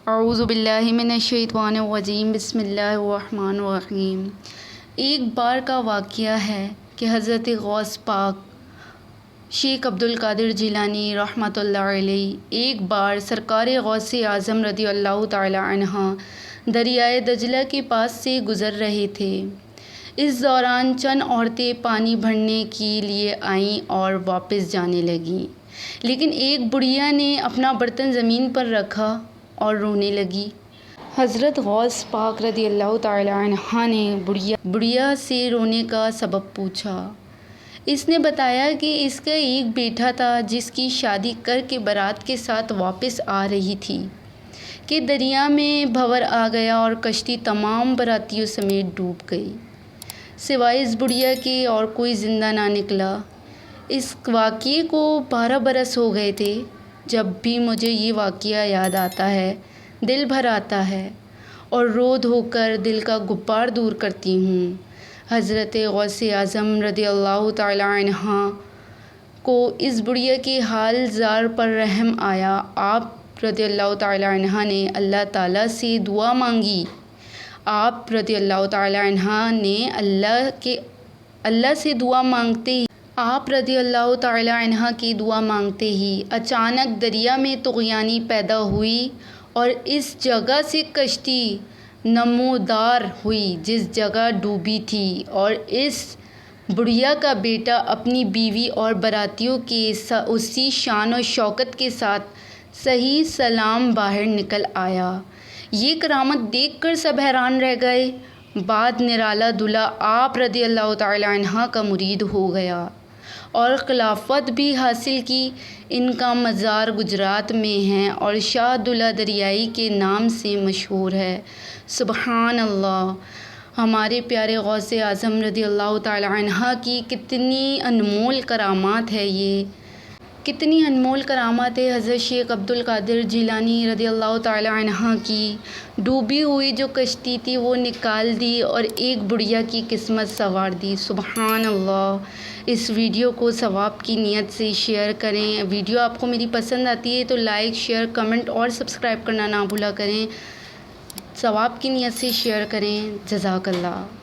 اعوذ باللہ من الشیطان الرجیم بسم اللہ الرحمن الرحیم۔ ایک بار کا واقعہ ہے کہ حضرت غوث پاک شیخ عبد القادر جیلانی رحمۃ اللہ علیہ ایک بار سرکار غوث اعظم رضی اللہ تعالی عنہ دریائے دجلہ کے پاس سے گزر رہے تھے۔ اس دوران چند عورتیں پانی بھرنے کے لیے آئیں اور واپس جانے لگیں، لیکن ایک بڑھیا نے اپنا برتن زمین پر رکھا اور رونے لگی۔ حضرت غوث پاک رضی اللہ تعالی عنہ نے بڑھیا سے رونے کا سبب پوچھا۔ اس نے بتایا کہ اس کا ایک بیٹا تھا جس کی شادی کر کے بارات کے ساتھ واپس آ رہی تھی کہ دریا میں بھنور آ گیا اور کشتی تمام باراتیوں سمیت ڈوب گئی، سوائے اس بڑھیا کے اور کوئی زندہ نہ نکلا۔ اس واقعے کو 12 برس ہو گئے تھے۔ جب بھی مجھے یہ واقعہ یاد آتا ہے دل بھر آتا ہے اور رو دھو کر دل کا غبار دور کرتی ہوں۔ حضرت غوث اعظم رضی اللہ تعالی عنہ کو اس بڑھیا کے حال زار پر رحم آیا۔ آپ رضی اللہ تعالی عنہ نے اللہ تعالیٰ سے دعا مانگی۔ آپ رضی اللہ تعالی عنہ نے اللہ سے دعا مانگتے ہی اچانک دریا میں طغیانی پیدا ہوئی اور اس جگہ سے کشتی نمودار ہوئی جس جگہ ڈوبی تھی، اور اس بڑھیا کا بیٹا اپنی بیوی اور باراتیوں کے اسی شان و شوکت کے ساتھ صحیح سلام باہر نکل آیا۔ یہ کرامت دیکھ کر سب حیران رہ گئے۔ بعد نرالا دلہا آپ رضی اللہ تعالی عنہ کا مرید ہو گیا اور خلافت بھی حاصل کی۔ ان کا مزار گجرات میں ہے اور شاہ دلہا دریائی کے نام سے مشہور ہے۔ سبحان اللہ! ہمارے پیارے غوث اعظم رضی اللہ تعالی عنہ کی کتنی انمول کرامات ہے کتنی انمول کرامات ہے۔ حضرت شیخ عبد القادر جیلانی رضی اللہ تعالی عنہ کی ڈوبی ہوئی جو کشتی تھی وہ نکال دی اور ایک بڑھیا کی قسمت سنوار دی۔ سبحان اللہ! اس ویڈیو کو ثواب کی نیت سے شیئر کریں۔ ویڈیو آپ کو میری پسند آتی ہے تو لائک، شیئر، کمنٹ اور سبسکرائب کرنا نہ بھولا کریں۔ ثواب کی نیت سے شیئر کریں۔ جزاک اللہ۔